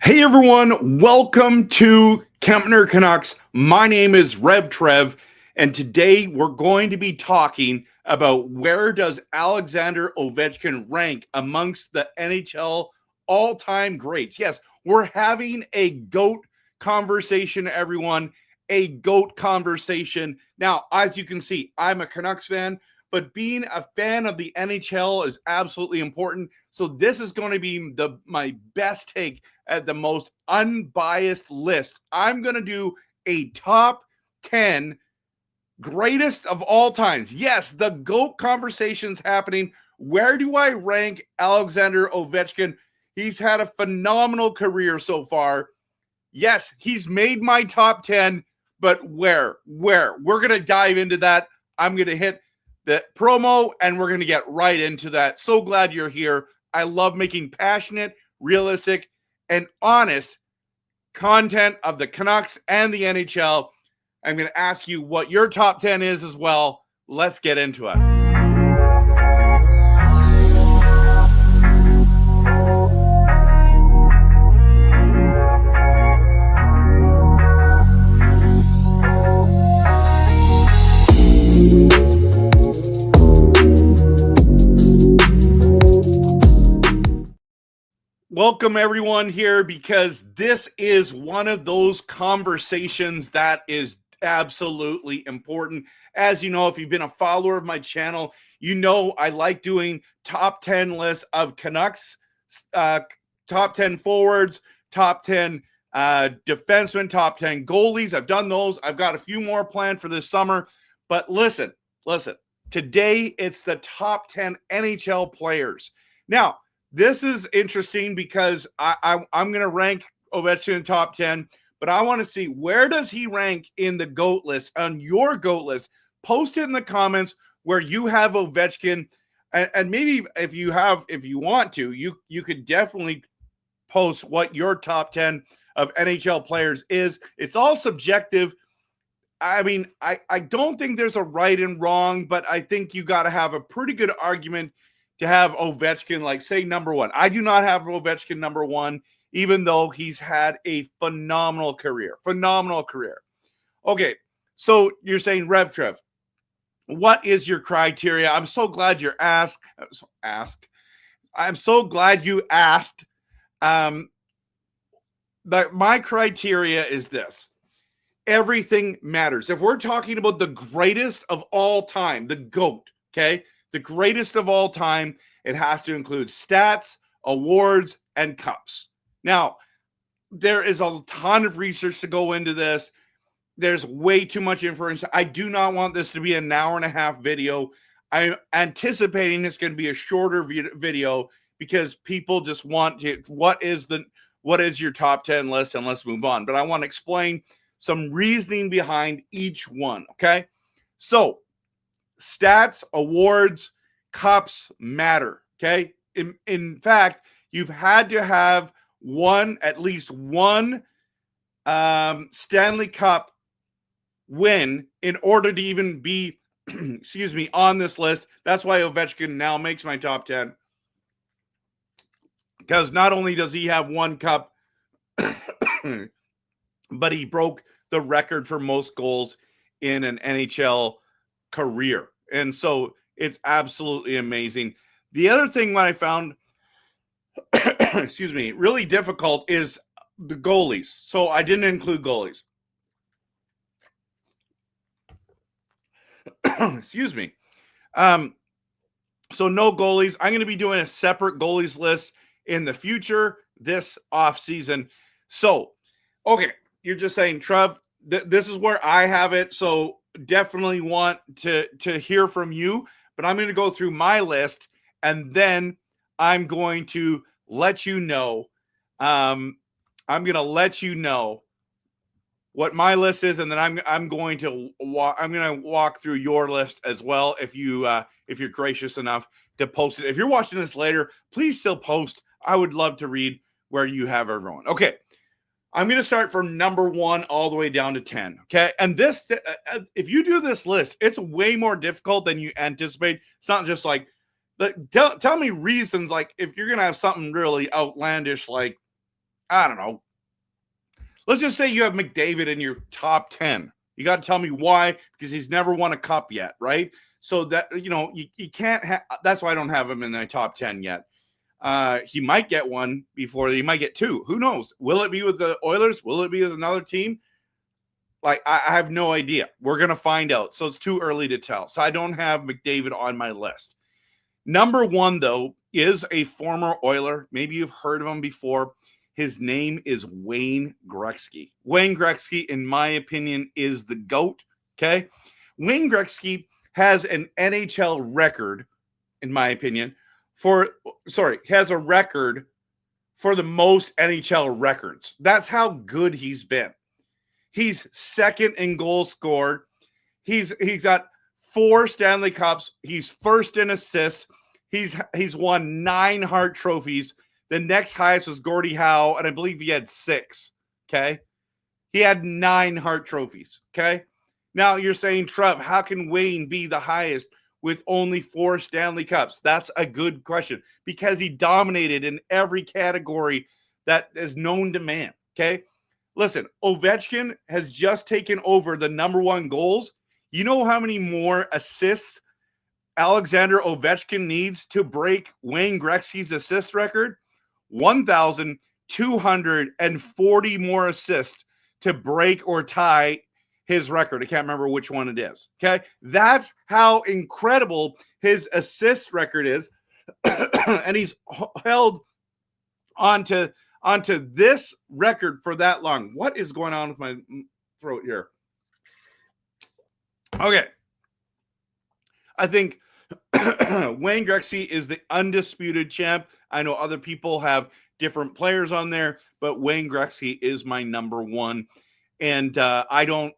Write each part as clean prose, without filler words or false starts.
Hey everyone, welcome to Kempner Canucks. My name is RevTrev, and today we're going to be talking about where does Alexander Ovechkin rank amongst the NHL all-time greats. Yes, we're having a GOAT conversation, everyone, a GOAT conversation. Now, as you can see, I'm a Canucks fan, but being a fan of the NHL is absolutely important. So this is going to be my best take at the most unbiased list. I'm going to do a top 10 greatest of all times. Yes, the GOAT conversation's happening. Where do I rank Alexander Ovechkin? He's had a phenomenal career so far. Yes, he's made my top 10, but where? We're going to dive into that. I'm going to hit the promo and we're going to get right into that. So glad you're here. I love making passionate, realistic, and honest content of the Canucks and the NHL. I'm going to ask you what your top 10 is as well. Let's get into it. Welcome everyone here, because this is one of those conversations that is absolutely important. As you know, if you've been a follower of my channel, you know I like doing top 10 lists of Canucks, top 10 forwards, top 10 defensemen, top 10 goalies. I've done those. I've got a few more planned for this summer. But listen, today it's the top 10 NHL players. Now, this is interesting because I'm going to rank Ovechkin in top 10, but I want to see, where does he rank in the GOAT list, on your GOAT list? Post it in the comments where you have Ovechkin, and maybe if you want to, you could definitely post what your top 10 of NHL players is. It's all subjective. I mean, I don't think there's a right and wrong, but I think you got to have a pretty good argument to have Ovechkin, like, say, number one. I do not have Ovechkin number one, even though he's had a phenomenal career. Okay, so you're saying, RevTrev, what is your criteria? I'm so glad you're asked. I'm so glad you asked. But my criteria is this. Everything matters. If we're talking about the greatest of all time, the GOAT, okay? The greatest of all time, it has to include stats, awards, and cups. Now, there is a ton of research to go into this. There's way too much information. I do not want this to be an hour and a half video. I'm anticipating it's going to be a shorter video because people just want to, what is your top 10 list, and let's move on. But I want to explain some reasoning behind each one, okay? So, stats, awards, cups matter, okay? In fact, you've had to have at least one Stanley Cup win in order to even be, on this list. That's why Ovechkin now makes my top 10. Because not only does he have one cup, but he broke the record for most goals in an NHL career. And so it's absolutely amazing. The other thing that I found really difficult is the goalies. So I didn't include goalies. So no goalies. I'm going to be doing a separate goalies list in the future this off season. So, okay, you're just saying, Trev, this is where I have it. So definitely want to hear from you, but I'm going to go through my list and then I'm going to let you know. I'm going to let you know what my list is, and then I'm going to walk through your list as well. If you're gracious enough to post it. If you're watching this later, please still post. I would love to read where you have everyone. Okay. I'm going to start from number 1 all the way down to 10. Okay. And this, if you do this list, it's way more difficult than you anticipate. It's not just like, tell me reasons. Like if you're going to have something really outlandish, like I don't know. Let's just say you have McDavid in your top 10. You got to tell me why, because he's never won a cup yet, right? So that, you can't have, that's why I don't have him in the top 10 yet. He might get one before, he might get two. Who knows? Will it be with the Oilers? Will it be with another team? Like, I have no idea. We're going to find out. So it's too early to tell. So I don't have McDavid on my list. Number one, though, is a former Oiler. Maybe you've heard of him before. His name is Wayne Gretzky. Wayne Gretzky, in my opinion, is the GOAT, okay? Wayne Gretzky has an NHL record, in my opinion, has a record for the most NHL records. That's how good he's been. He's second in goals scored. He's got 4 Stanley Cups. He's first in assists. He's won 9 Hart trophies. The next highest was Gordie Howe, and I believe he had 6, okay? He had 9 Hart trophies, okay? Now you're saying, Trev, how can Wayne be the highest with only 4 Stanley Cups? That's a good question, because he dominated in every category that is known to man, okay? Listen, Ovechkin has just taken over the number 1 goals. You know how many more assists Alexander Ovechkin needs to break Wayne Gretzky's assist record? 1,240 more assists to break or tie his record. I can't remember which one it is. Okay. That's how incredible his assist record is. And he's held onto this record for that long. What is going on with my throat here? Okay. I think Wayne Gretzky is the undisputed champ. I know other people have different players on there, but Wayne Gretzky is my number 1. And I don't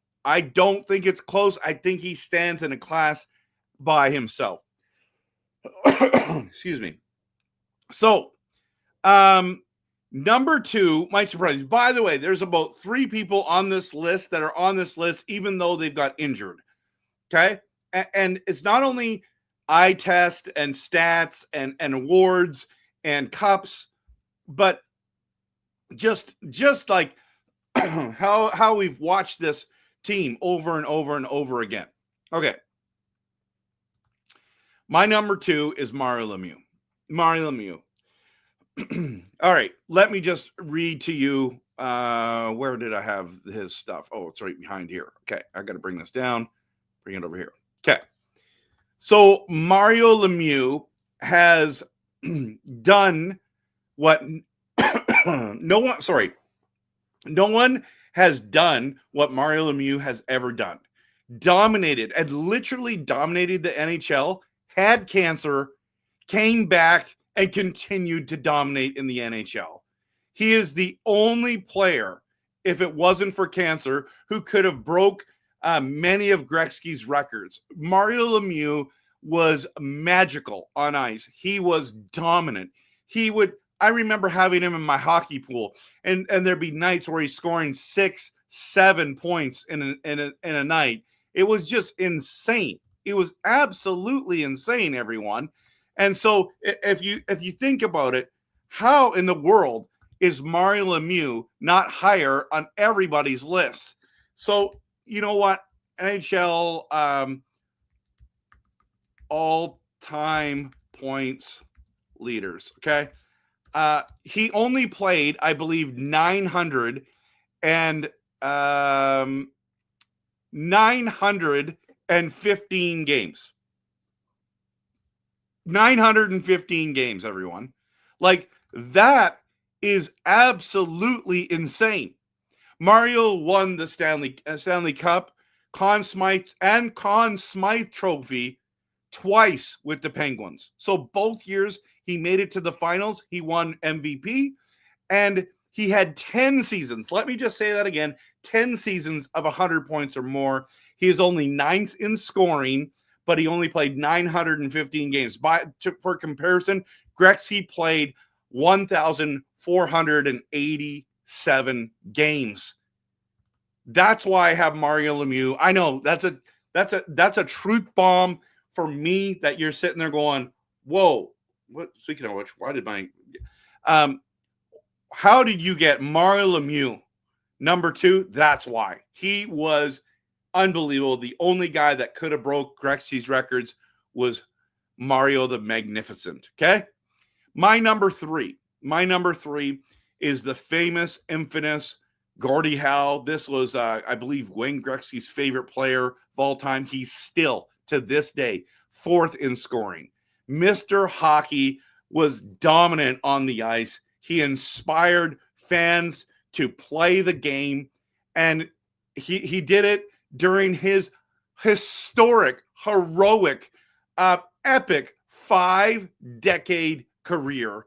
think it's close. I think he stands in a class by himself. Excuse me. So, number 2 might surprise you. By the way, there's about 3 people on this list that are on this list, even though they've got injured. Okay. And it's not only eye test and stats and awards and cups, but just like how we've watched this team over and over and over again. Okay. My number 2 is Mario Lemieux. Mario Lemieux. All right. Let me just read to you. Where did I have his stuff? Oh, it's right behind here. Okay. I got to bring this down. Bring it over here. Okay. So Mario Lemieux has done what no one has done what Mario Lemieux has ever done. Dominated and literally dominated the NHL, had cancer, came back, and continued to dominate in the NHL. He is the only player, if it wasn't for cancer, who could have broke many of Gretzky's records. Mario Lemieux was magical on ice. He was dominant. I remember having him in my hockey pool, and there'd be nights where he's scoring 6-7 points in a night. It was just insane. It was absolutely insane, everyone. And so if you think about it, how in the world is Mario Lemieux not higher on everybody's list? So you know what? NHL all-time points leaders, okay? He only played, I believe, 915 games. 915 games, everyone. Like, that is absolutely insane. Mario won the Stanley Cup, Conn Smythe Trophy twice with the Penguins. So both years he made it to the finals. He won MVP, and he had 10 seasons. Let me just say that again. 10 seasons of 100 points or more. He is only 9th in scoring, but he only played 915 games. For comparison, Gretzky played 1,487 games. That's why I have Mario Lemieux. I know that's a truth bomb for me that you're sitting there going, whoa. What? Speaking of which, why did my How did you get Mario Lemieux number 2? That's why. He was unbelievable. The only guy that could have broke Gretzky's records was Mario the Magnificent. Okay. My number 3 is the famous, infamous Gordie Howe. This was, I believe, Wayne Gretzky's favorite player of all time. He's still, to this day, 4th in scoring. Mr. Hockey was dominant on the ice. He inspired fans to play the game, and he did it during his historic, heroic, epic 5-decade career.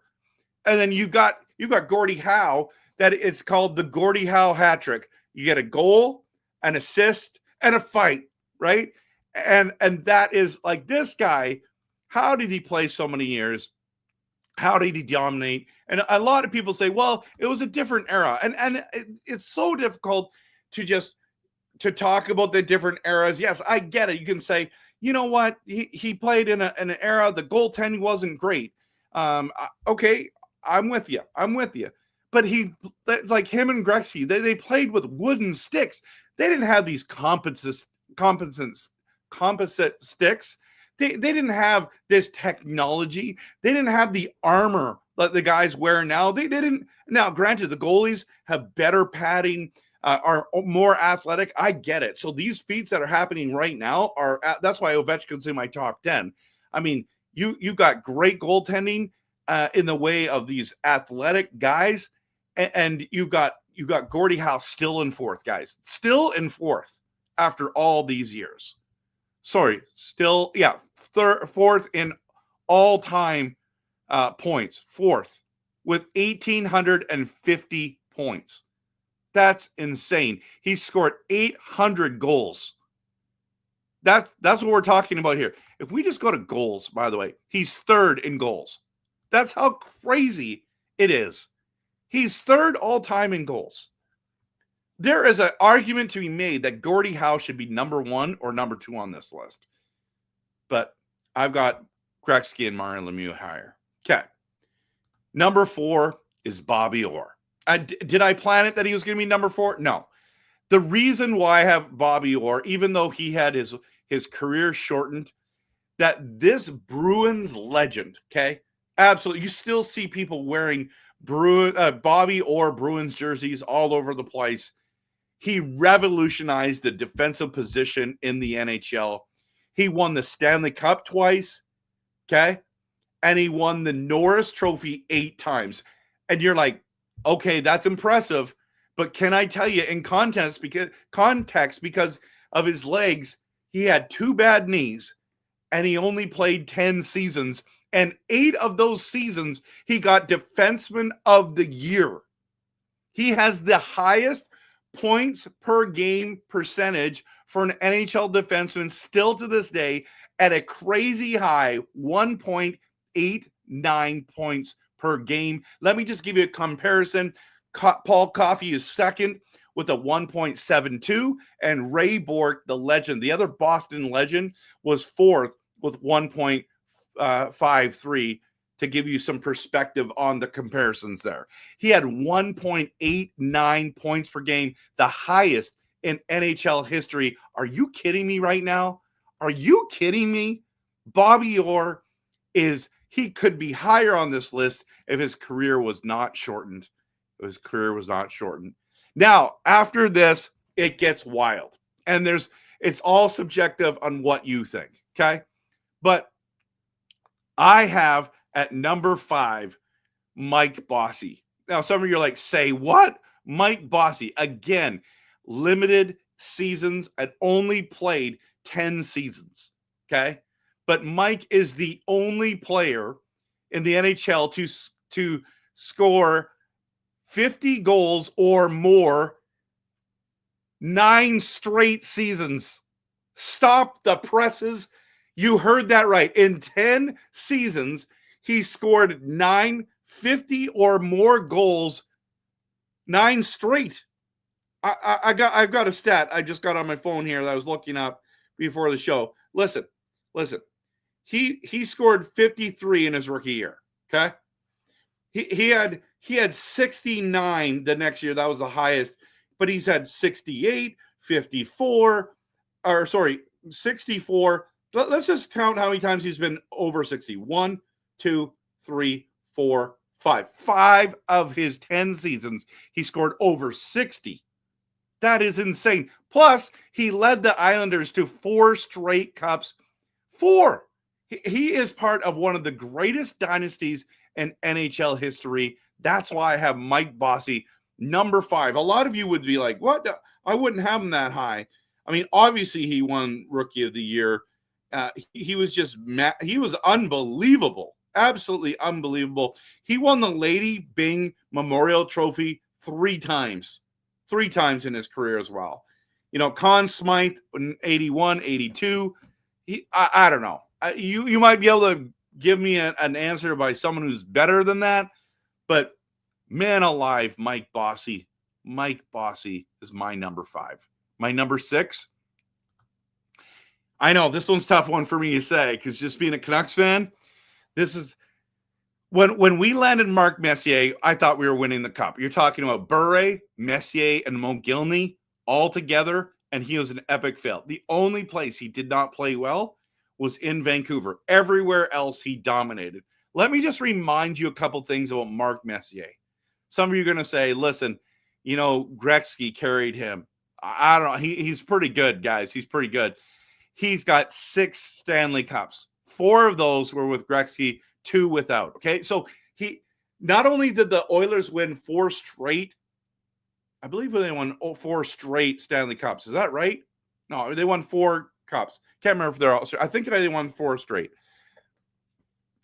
And then you got Gordie Howe, that it's called the Gordie Howe hat trick. You get a goal, an assist, and a fight, right? And that is like, this guy, how did he play so many years? How did he dominate? And a lot of people say, well, it was a different era. And it's so difficult to talk about the different eras. Yes, I get it. You can say, you know what? He played in an era, the goaltending wasn't great. Okay, I'm with you. But like him and Gretzky, they played with wooden sticks. They didn't have these composite sticks. They didn't have this technology. They didn't have the armor that the guys wear now. They didn't. Now, granted, the goalies have better padding, are more athletic. I get it. So these feats that are happening right now that's why Ovechkin's in my top 10. I mean, you got great goaltending in the way of these athletic guys, and you got Gordie Howe still in 4th, guys. Still in 4th after all these years. Sorry, still, 4th in all-time points. 4th with 1,850 points. That's insane. He scored 800 goals. That's what we're talking about here. If we just go to goals, by the way, he's 3rd in goals. That's how crazy it is. He's 3rd all-time in goals. There is an argument to be made that Gordie Howe should be number 1 or number 2 on this list. But I've got Gretzky and Mario Lemieux higher. Okay. Number 4 is Bobby Orr. Did I plan it that he was going to be number 4? No. The reason why I have Bobby Orr, even though he had his career shortened, that this Bruins legend, okay, absolutely, you still see people wearing Bobby Orr Bruins jerseys all over the place. He revolutionized the defensive position in the NHL. He won the Stanley Cup twice, okay? And he won the Norris Trophy 8 times. And you're like, okay, that's impressive. But can I tell you, in context, because of his legs, he had 2 bad knees, and he only played 10 seasons. And 8 of those seasons, he got Defenseman of the Year. He has the highest points per game percentage for an NHL defenseman still to this day at a crazy high 1.89 points per game. Let me just give you a comparison. Paul Coffey is 2nd with a 1.72, and Ray Bourque, the legend, the other Boston legend, was 4th with 1.53, to give you some perspective on the comparisons there. He had 1.89 points per game, the highest in NHL history. Are you kidding me right now? Are you kidding me? Bobby Orr he could be higher on this list if his career was not shortened. Now, after this, it gets wild. And it's all subjective on what you think, okay? But I have at number 5, Mike Bossy. Now, some of you are like, say what? Mike Bossy, again, limited seasons, and only played 10 seasons, okay? But Mike is the only player in the NHL to score 50 goals or more 9 straight seasons. Stop the presses. You heard that right. In 10 seasons, he scored 50 or more goals, 9 straight. I've got a stat I just got on my phone here that I was looking up before the show. Listen. He scored 53 in his rookie year, okay? He had 69 the next year. That was the highest. But he's had 68, 54, or sorry, 64. Let's just count how many times he's been over 60. 1, 2, 3, 4, 5. 5 of his 10 seasons, he scored over 60. That is insane. Plus, he led the Islanders to 4 straight cups. 4. He is part of one of the greatest dynasties in NHL history. That's why I have Mike Bossy number 5. A lot of you would be like, what? I wouldn't have him that high. I mean, obviously he won Rookie of the Year. He was just he was unbelievable. Absolutely unbelievable. He won the Lady Byng Memorial Trophy 3 times. 3 times in his career as well. You know, Conn Smythe in 81, 82. I don't know. You might be able to give me an answer by someone who's better than that. But man alive, Mike Bossy. Mike Bossy is my number 5. My number 6. I know this one's a tough one for me to say because just being a Canucks fan, this is when we landed Mark Messier, I thought we were winning the cup. You're talking about Bure, Messier, and Mogilny all together, and he was an epic fail. The only place he did not play well was in Vancouver. Everywhere else, he dominated. Let me just remind you a couple things about Mark Messier. Some of you are going to say, listen, you know, Gretzky carried him. I don't know. He's pretty good, guys. He's pretty good. He's got 6 Stanley Cups. 4 of those were with Gretzky, 2 without. Okay, so he not only did the Oilers win 4 straight, I believe they won 4 straight Stanley Cups. Is that right? No, they won 4 cups. Can't remember if they're all. I think they won 4 straight.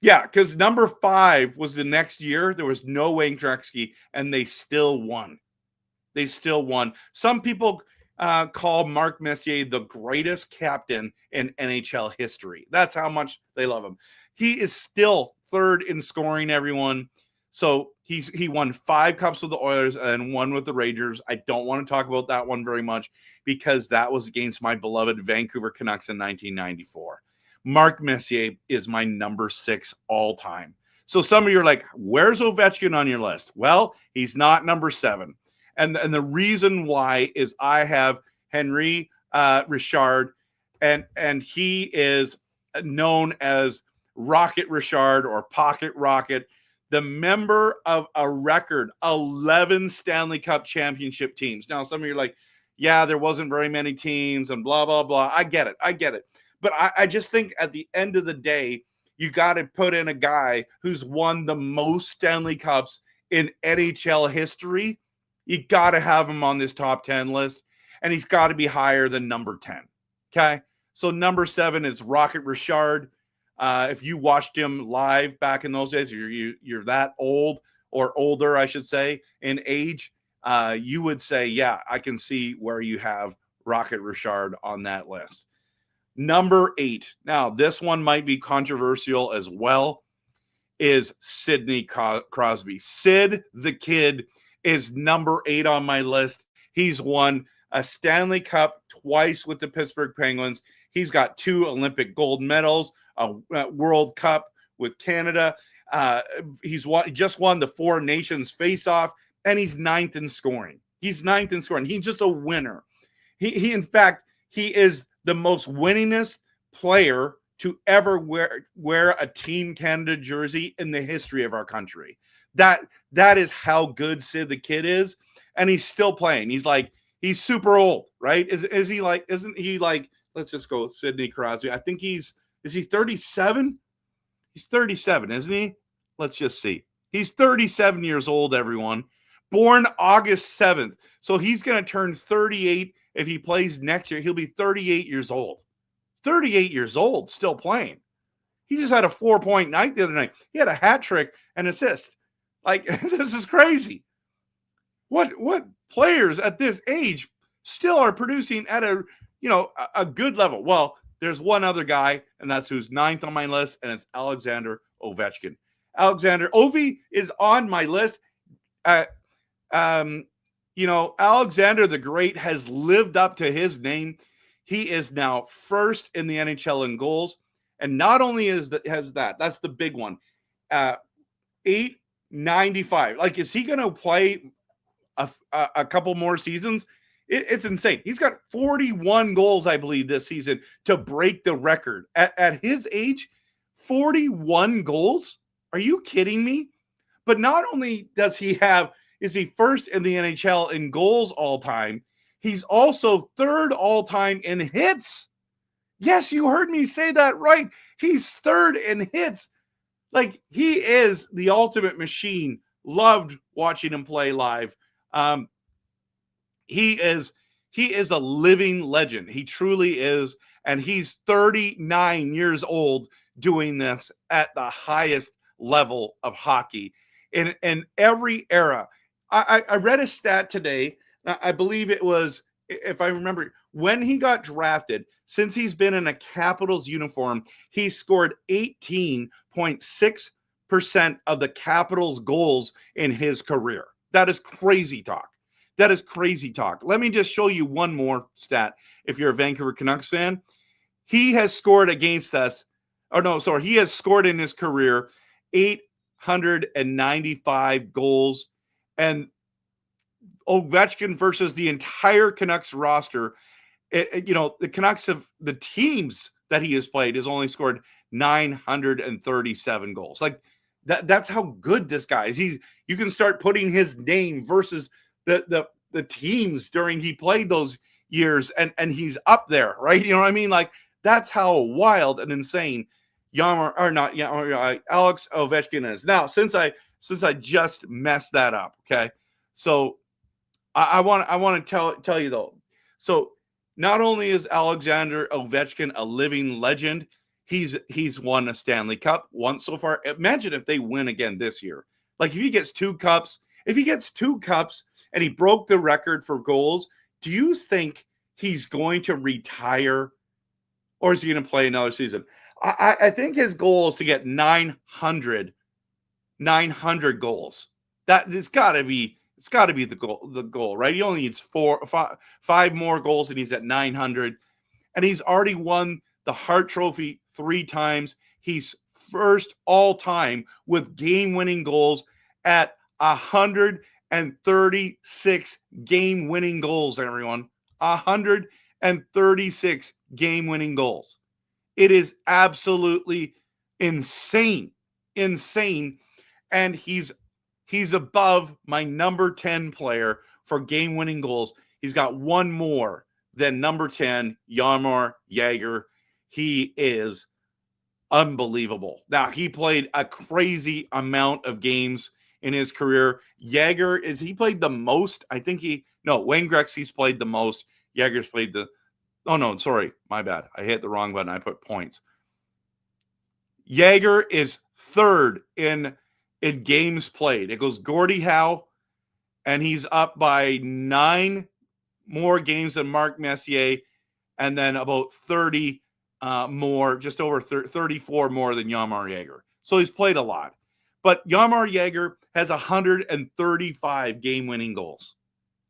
Yeah, because number 5 was the next year. There was no Wayne Gretzky, and they still won. They still won. Some people call Mark Messier the greatest captain in NHL history. That's how much they love him. He is still 3rd in scoring, everyone. So he won 5 cups with the Oilers and 1 with the Rangers. I don't want to talk about that one very much because that was against my beloved Vancouver Canucks in 1994. Mark Messier is my number 6 all time. So some of you are like, where's Ovechkin on your list? Well, he's not number 7. And the reason why is I have Henry Richard, and he is known as Rocket Richard or Pocket Rocket, the member of a record 11 Stanley Cup championship teams. Now, some of you are like, yeah, there wasn't very many teams and blah, blah, blah. I get it. But I just think at the end of the day, you got to put in a guy who's won the most Stanley Cups in NHL history. You got to have him on this top 10 list, and he's got to be higher than number 10. Okay? So number 7 is Rocket Richard. If you watched him live back in those days, you're that old or older, I should say, in age, you would say, yeah, I can see where you have Rocket Richard on that list. Number 8. Now, this one might be controversial as well, is Sidney Crosby. Sid the Kid is number 8 on my list. He's won a Stanley Cup twice with the Pittsburgh Penguins. He's got 2 Olympic gold medals, a World Cup with Canada. He just won the 4 Nations face-off, and he's 9th in scoring. He's just a winner. He in fact, he is the most winningest player to ever wear a Team Canada jersey in the history of our country. That is how good Sid the Kid is, and he's still playing. He's super old, right? Isn't he like, let's just go Sidney Crosby. I think is he 37? He's 37, isn't he? Let's just see. He's 37 years old, everyone. Born August 7th. So he's going to turn 38 if he plays next year. He'll be 38 years old. 38 years old, still playing. He just had a 4-point night the other night. He had a hat trick and assist. Like, this is crazy. What players at this age still are producing at a good level? Well, there's one other guy, and that's who's 9th on my list, and it's Alexander Ovechkin. Alexander Ovi is on my list. Alexander the Great has lived up to his name. He is now 1st in the NHL in goals, and not only has that, that's the big one. 8 95. Like, is he going to play a couple more seasons? It's insane. He's got 41 goals, I believe, this season to break the record. At his age, 41 goals? Are you kidding me? But not only is he first in the NHL in goals all time, he's also third all time in hits. Yes, you heard me say that right. He's third in hits. Like, he is the ultimate machine. Loved watching him play live. He is a living legend. He truly is. And he's 39 years old doing this at the highest level of hockey in every era. I read a stat today. I believe it was, if I remember, when he got drafted, since he's been in a Capitals uniform, he scored 18.6% of the Capitals goals in his career. That is crazy talk. That is crazy talk. Let me just show you one more stat. If you're a Vancouver Canucks fan, he has scored against us. He has scored in his career 895 goals. And Ovechkin versus the entire Canucks roster, the Canucks the teams that he has played has only scored 937 goals. Like, that's how good this guy is. You can start putting his name versus the teams during he played those years, and he's up there, right? You know what I mean? Like, that's how wild and insane Alex Ovechkin is. Now, since I just messed that up, okay, so I want to tell you though. So not only is Alexander Ovechkin a living legend, he's won a Stanley Cup once so far. Imagine if they win again this year. Like, if he gets two cups and he broke the record for goals, do you think he's going to retire, or is he going to play another season? I think his goal is to get 900 goals. It's got to be the goal, right? He only needs five more goals, and he's at 900. And he's already won the Hart Trophy 3 times. He's first all time with game-winning goals at 136 game-winning goals, everyone. 136 game-winning goals. It is absolutely insane. And he's above my number 10 player for game-winning goals. He's got one more than number 10, Jaromir Jagr. He is unbelievable. Now, he played a crazy amount of games in his career. Jagr, he played the most? Wayne Gretzky's played the most. Jagger's played my bad. I hit the wrong button. I put points. Jagr is third in games played. It goes Gordie Howe, and he's up by 9 more games than Mark Messier, and then about 30 more, just over 34 more than Jaromir Jagr. So he's played a lot. But Jaromir Jagr has 135 game-winning goals.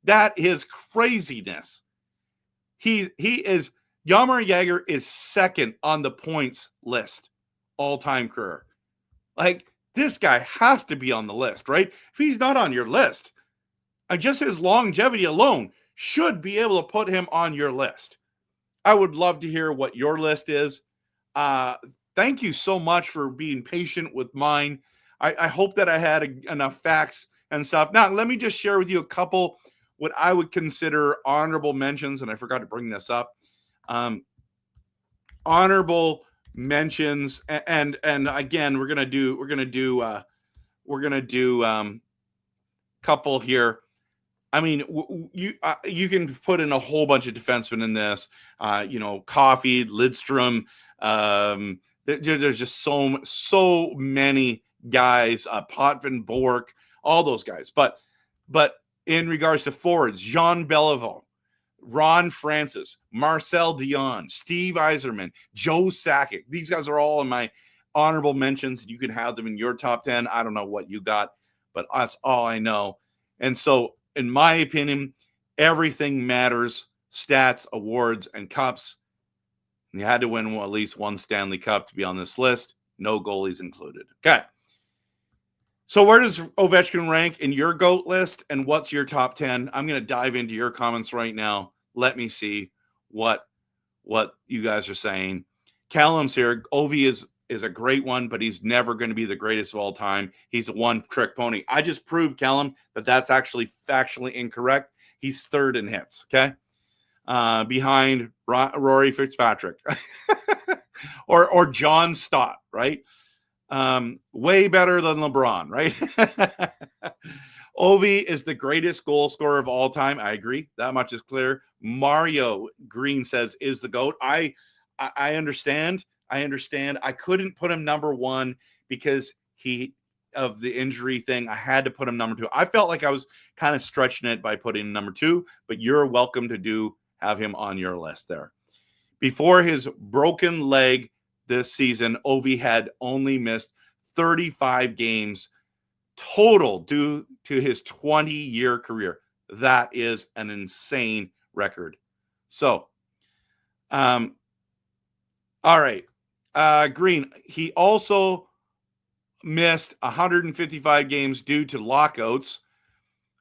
That is craziness. Jaromir Jagr is second on the points list, all-time career. Like, this guy has to be on the list, right? If he's not on your list, just his longevity alone should be able to put him on your list. I would love to hear what your list is. Thank you so much for being patient with mine. I hope that I had enough facts and stuff. Now, let me just share with you a couple what I would consider honorable mentions, and I forgot to bring this up. Honorable mentions, and again, we're gonna do couple here. I mean, you can put in a whole bunch of defensemen in this. Coffey, Lidstrom. There's just so many guys. Potvin, Bork, all those guys. But in regards to forwards, Jean Beliveau, Ron Francis, Marcel Dion, Steve Yzerman, Joe Sakic. These guys are all in my honorable mentions. You can have them in your top 10. I don't know what you got, but that's all I know. And so, in my opinion, everything matters. Stats, awards, and cups. And you had to win at least one Stanley Cup to be on this list. No goalies included. Okay. So where does Ovechkin rank in your GOAT list, and what's your top 10? I'm going to dive into your comments right now. Let me see what you guys are saying. Callum's here. Ovi is a great one, but he's never going to be the greatest of all time. He's a one-trick pony. I just proved, Callum, that that's actually factually incorrect. He's third in hits, okay? Behind Rory Fitzpatrick or John Stott, right? Way better than LeBron, right? Ovi is the greatest goal scorer of all time. I agree. That much is clear. Mario Green says is the GOAT. I understand. I understand. I couldn't put him number one because of the injury thing. I had to put him number two. I felt like I was kind of stretching it by putting him number two, but you're welcome to have him on your list there. Before his broken leg this season, Ovi had only missed 35 games total due to his 20-year career. That is an insane record. So, all right. Green, he also missed 155 games due to lockouts.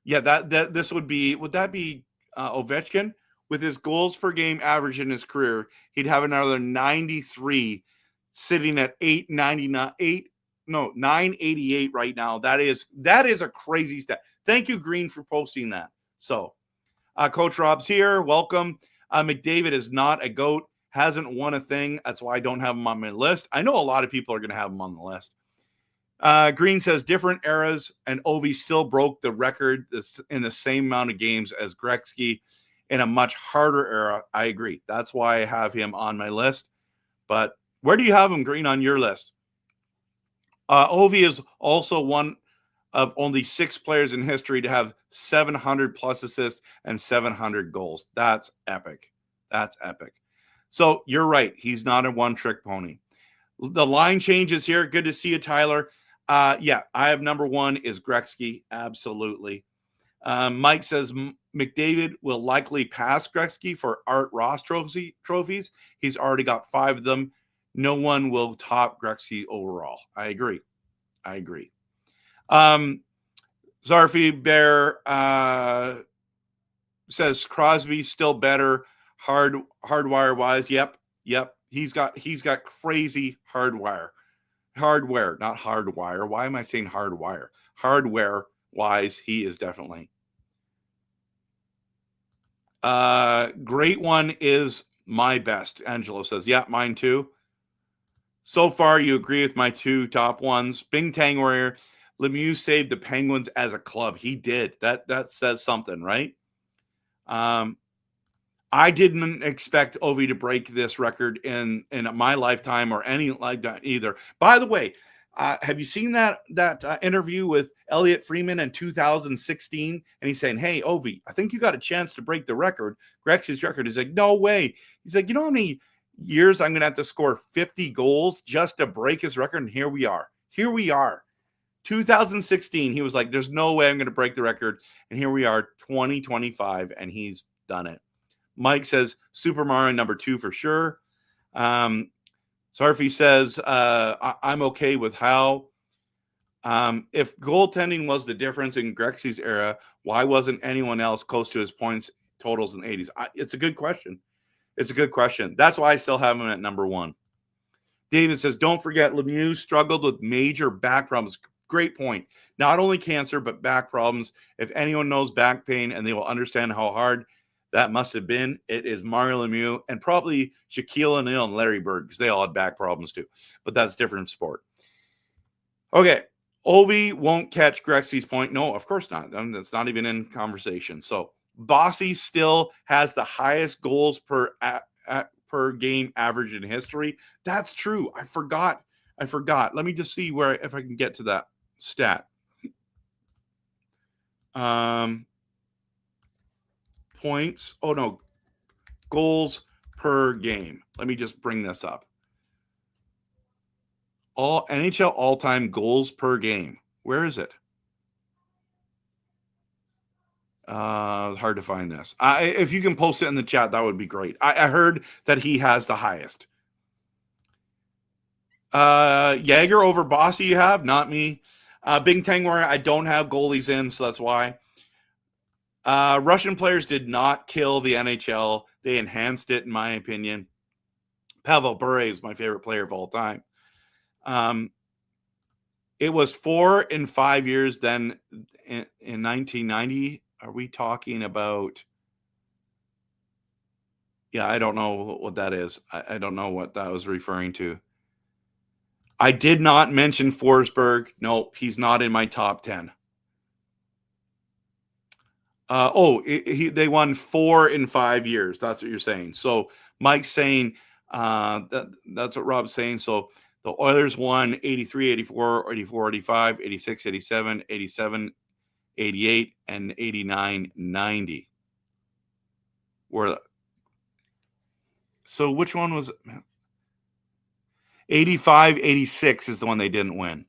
Yeah, would that be Ovechkin? With his goals per game average in his career, he'd have another 93, sitting at 988 right now. That is a crazy stat. Thank you, Green, for posting that. So, Coach Rob's here. Welcome. McDavid is not a GOAT. Hasn't won a thing. That's why I don't have him on my list. I know a lot of people are going to have him on the list. Green says different eras, and Ovi still broke the record in the same amount of games as Gretzky in a much harder era. I agree. That's why I have him on my list. But where do you have him, Green, on your list? Ovi is also one of only 6 players in history to have 700 plus assists and 700 goals. That's epic. That's epic. So you're right. He's not a one-trick pony. The line changes here. Good to see you, Tyler. Yeah, I have number 1 is Gretzky. Absolutely. Mike says McDavid will likely pass Gretzky for Art Ross trophies. He's already got 5 of them. No one will top Gretzky overall. I agree. Zarfi Bear says Crosby still better hardwire wise. Yep. He's got crazy hardware, not hardwire. Why am I saying hardwire? Hardware wise, he is definitely. Great one is my best. Angelo says, yeah, mine too. So far, you agree with my 2 top ones. Bing Tang Warrior, Lemieux saved the Penguins as a club. He did. That says something, right? I didn't expect Ovi to break this record in my lifetime or any like that either. By the way, have you seen that interview with Elliot Freeman in 2016? And he's saying, hey, Ovi, I think you got a chance to break the record. Gretzky's record. He's like, no way. He's like, you know how many years I'm going to have to score 50 goals just to break his record? And here we are. 2016, he was like, there's no way I'm going to break the record. And here we are, 2025, and he's done it. Mike says Super Mario number 2 for sure. Sarfi says, I'm okay with how. If goaltending was the difference in Gretzky's era, why wasn't anyone else close to his points totals in the 80s? It's a good question. That's why I still have him at number 1. David says, don't forget Lemieux struggled with major back problems. Great point. Not only cancer, but back problems. If anyone knows back pain and they will understand how hard that must have been, it is Mario Lemieux and probably Shaquille O'Neal and Larry Bird, because they all had back problems too. But that's different sport. Okay. Ovi won't catch Gretzky's point. No, of course not. That's not even in conversation. So Bossy still has the highest goals per game average in history. That's true. I forgot. Let me just see if I can get to that stat. Points. Oh no, goals per game. Let me just bring this up. All NHL all-time goals per game. Where is it? Hard to find this. If you can post it in the chat, that would be great. I heard that he has the highest. Jaeger over Bossy you have, not me. Bing Tang Warrior, I don't have goalies in, so that's why. Russian players did not kill the NHL. They enhanced it, in my opinion. Pavel Bure is my favorite player of all time. It was 4 in 5 years. Then in 1990, are we talking about? Yeah, I don't know what that is. I don't know what that was referring to. I did not mention Forsberg. No, he's not in my top 10. They won 4 in 5 years. That's what you're saying. So Mike's saying that's what Rob's saying. So the Oilers won 83, 84, 84, 85, 86, 87, 87, 88, and 89, 90. So which one was it? 85, 86 is the one they didn't win.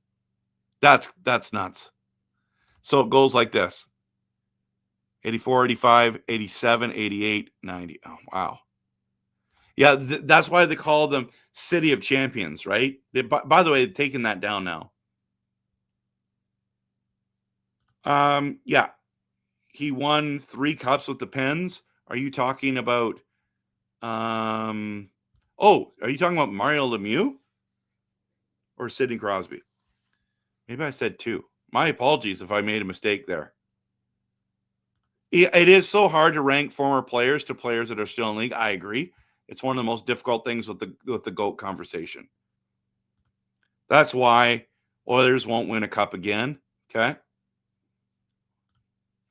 That's nuts. So it goes like this. 84, 85, 87, 88, 90. Oh, wow. Yeah, that's why they call them City of Champions, right? By the way, they've taken that down now. Yeah. He won 3 cups with the Pens. Are you talking about are you talking about Mario Lemieux or Sidney Crosby? Maybe I said 2. My apologies if I made a mistake there. It is so hard to rank former players to players that are still in league. I agree. It's one of the most difficult things with the GOAT conversation. That's why Oilers won't win a cup again. Okay.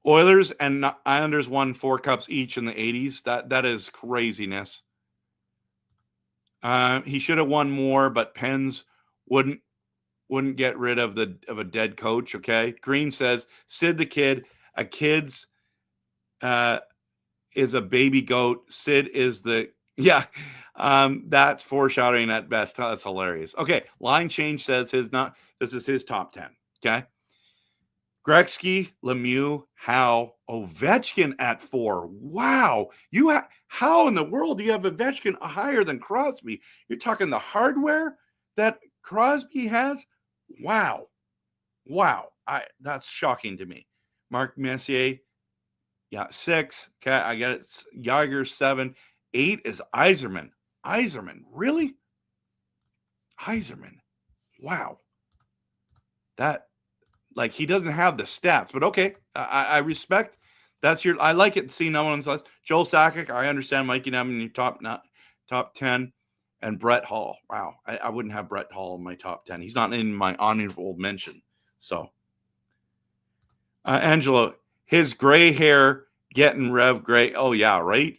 Oilers and Islanders won 4 cups each in the 80s. That is craziness. He should have won more, but Pens wouldn't get rid of a dead coach. Okay. Green says Sid the Kid. A kid's is a baby goat. Sid is the that's foreshadowing at best. That's hilarious. Okay, line change says this is his top 10. Okay, Gretzky, Lemieux, Howe, Ovechkin at 4. Wow, how in the world do you have Ovechkin higher than Crosby? You're talking the hardware that Crosby has. Wow, that's shocking to me. Mark Messier. Yeah, 6. Okay, I get it. Yager 7. 8 is Yzerman. Yzerman, really? Yzerman. Wow. That, like, he doesn't have the stats, but okay. I respect. I like it seeing no one's list. Joel Sakic, I understand Mikey Nam in your top 10. And Brett Hall. Wow. I wouldn't have Brett Hall in my top 10. He's not in my honorable mention. So, Angelo, his gray hair getting Rev gray. Oh, yeah, right?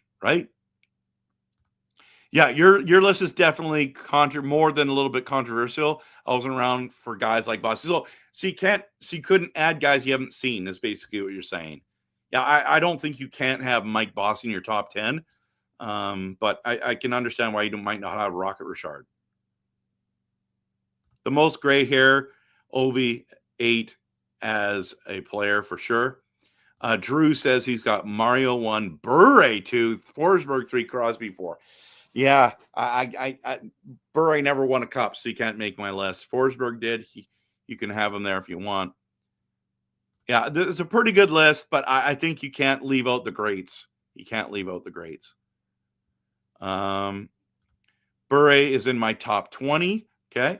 Yeah, your list is definitely more than a little bit controversial. I wasn't around for guys like Boss. So you couldn't add guys you haven't seen, is basically what you're saying. Yeah, I don't think you can't have Mike Boss in your top 10. But I can understand why you might not have Rocket Richard. The most gray hair, Ovi 8 as a player for sure. Drew says he's got Mario 1, Bure 2, Forsberg 3, Crosby 4. Yeah, I Bure never won a cup, so you can't make my list. Forsberg did. You can have him there if you want. Yeah, it's a pretty good list, but I think you can't leave out the greats. You can't leave out the greats. Bure is in my top 20. Okay.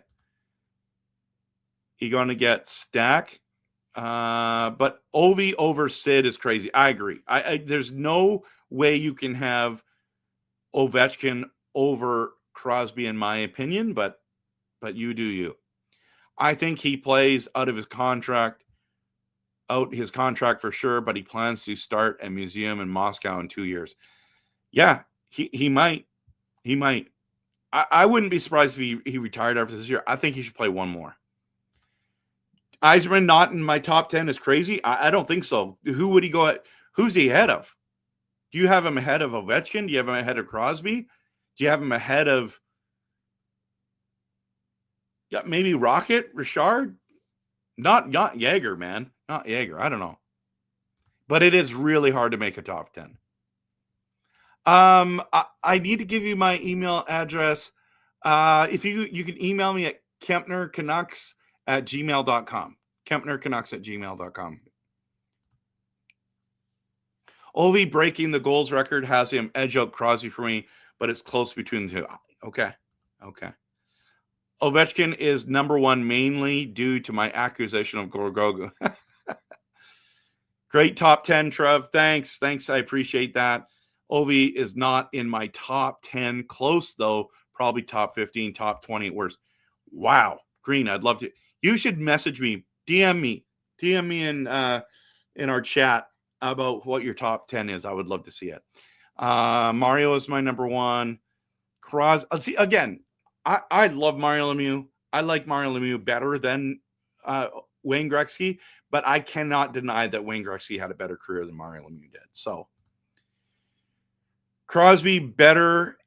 You're going to get Stack. But Ovi over Sid is crazy. I agree. There's no way you can have Ovechkin over Crosby, in my opinion, but you do you. I think he plays out of his contract for sure, but he plans to start a museum in Moscow in 2 years. Yeah, he might. He might. I wouldn't be surprised if he retired after this year. I think he should play one more. Yzerman not in my top 10 is crazy. I don't think so. Who would he go at? Who's he ahead of? Do you have him ahead of Ovechkin? Do you have him ahead of Crosby? Do you have him ahead of maybe Rocket, Richard? Not Yager, man. Not Yager. I don't know. But it is really hard to make a top 10. I need to give you my email address. If you can email me at KempnerCanucks@gmail.com. KempnerCanucks@gmail.com. Ovi breaking the goals record has him edge out Crosby for me, but it's close between the two. Okay. Ovechkin is number one mainly due to my accusation of Gorgogo. Great top 10, Trev. Thanks. I appreciate that. Ovi is not in my top 10. Close, though. Probably top 15, top 20 at worst. Wow. Green, I'd love to. You should message me. DM me in our chat about what your top 10 is. I would love to see it. Mario is my number one. See, again, I love Mario Lemieux. I like Mario Lemieux better than Wayne Gretzky, but I cannot deny that Wayne Gretzky had a better career than Mario Lemieux did. So, Crosby, better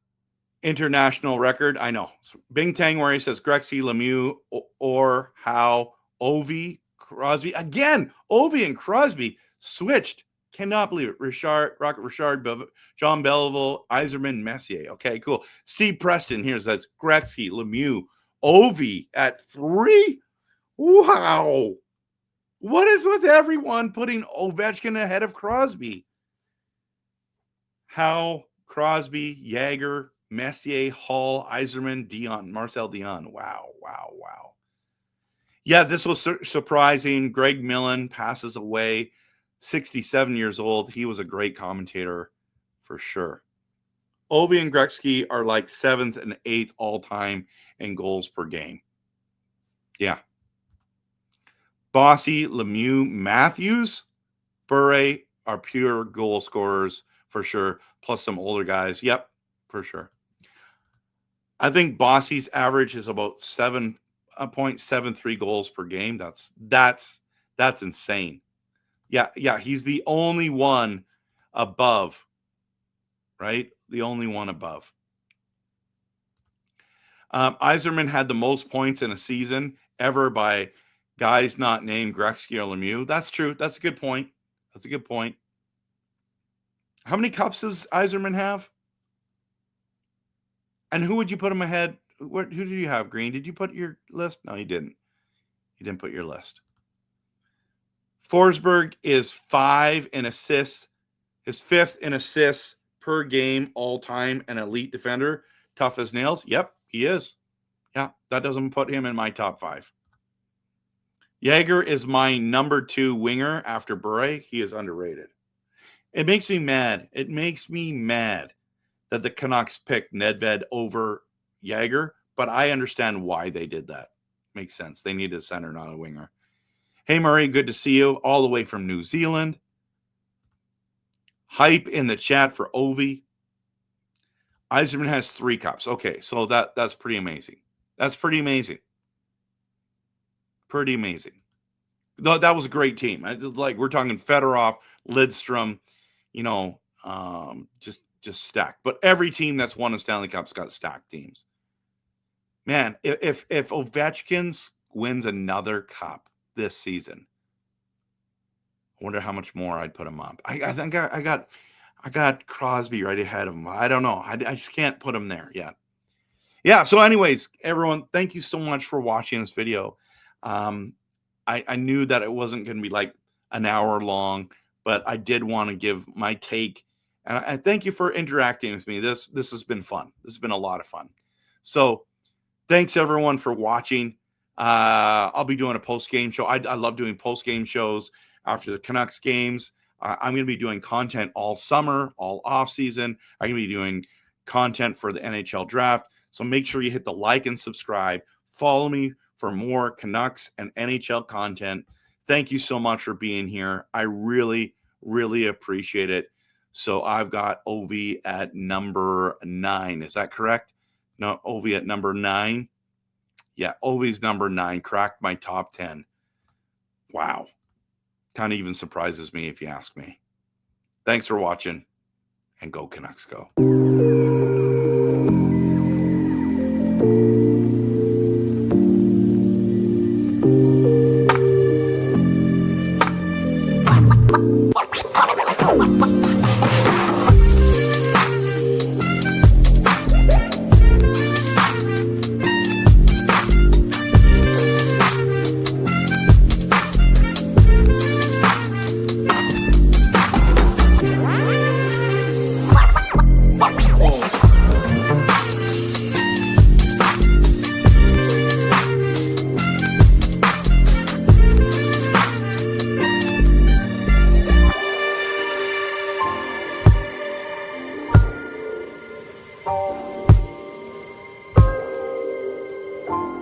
international record. I know. Bing Tang where he says Gretzky, Lemieux, or how Ovi, Crosby. Again, Ovi and Crosby switched. Cannot believe it. Rocket Richard, John Belleville, Yzerman, Messier. Okay, cool. Steve Preston here says Gretzky, Lemieux, Ovi at 3. Wow. What is with everyone putting Ovechkin ahead of Crosby? Howe, Crosby, Yager, Messier, Hall, Yzerman, Dion, Marcel Dion. Wow. Yeah, this was surprising. Greg Millen passes away, 67 years old. He was a great commentator for sure. Ovi and Gretzky are like 7th and 8th all-time in goals per game. Yeah. Bossy, Lemieux, Matthews, Bure are pure goal scorers for sure, plus some older guys. Yep, for sure. I think Bossy's average is about 7.73 goals per game. That's insane. Yeah, he's the only one above, right? The only one above. Yzerman had the most points in a season ever by guys not named Gretzky or Lemieux. That's true. That's a good point. How many cups does Yzerman have? And who would you put him ahead? Who did you have, Green? Did you put your list? No, you didn't. You didn't put your list. Forsberg is 5 in assists. His 5th in assists per game all-time, an elite defender. Tough as nails. Yep, he is. Yeah, that doesn't put him in my top 5. Yager is my number 2 winger after Bure. He is underrated. It makes me mad. That the Canucks picked Nedved over Yager, but I understand why they did that. Makes sense. They needed a center, not a winger. Hey, Murray, good to see you all the way from New Zealand. Hype in the chat for Ovi. Yzerman has 3 cups. Okay, so that's pretty amazing. Pretty amazing. That was a great team. Like, we're talking Fedorov, Lidstrom, just stacked. But every team that's won a Stanley Cup's got stacked teams. Man, if Ovechkin wins another cup this season, I wonder how much more I'd put him up. I think I got Crosby right ahead of him. I don't know. I just can't put him there yet. Yeah. So, anyways, everyone, thank you so much for watching this video. I knew that it wasn't going to be like an hour long, but I did want to give my take. And I thank you for interacting with me. This has been fun. This has been a lot of fun. So thanks everyone for watching. I'll be doing a post-game show. I love doing post-game shows after the Canucks games. I'm going to be doing content all summer, all off season. I'm going to be doing content for the NHL draft. So make sure you hit the like and subscribe. Follow me for more Canucks and NHL content. Thank you so much for being here. I really, really appreciate it. So I've got Ovi at number 9. Is that correct? No, Ovi at number 9. Yeah, Ovi's number 9. Cracked my top 10. Wow. Kind of even surprises me if you ask me. Thanks for watching, and go Canucks go. you.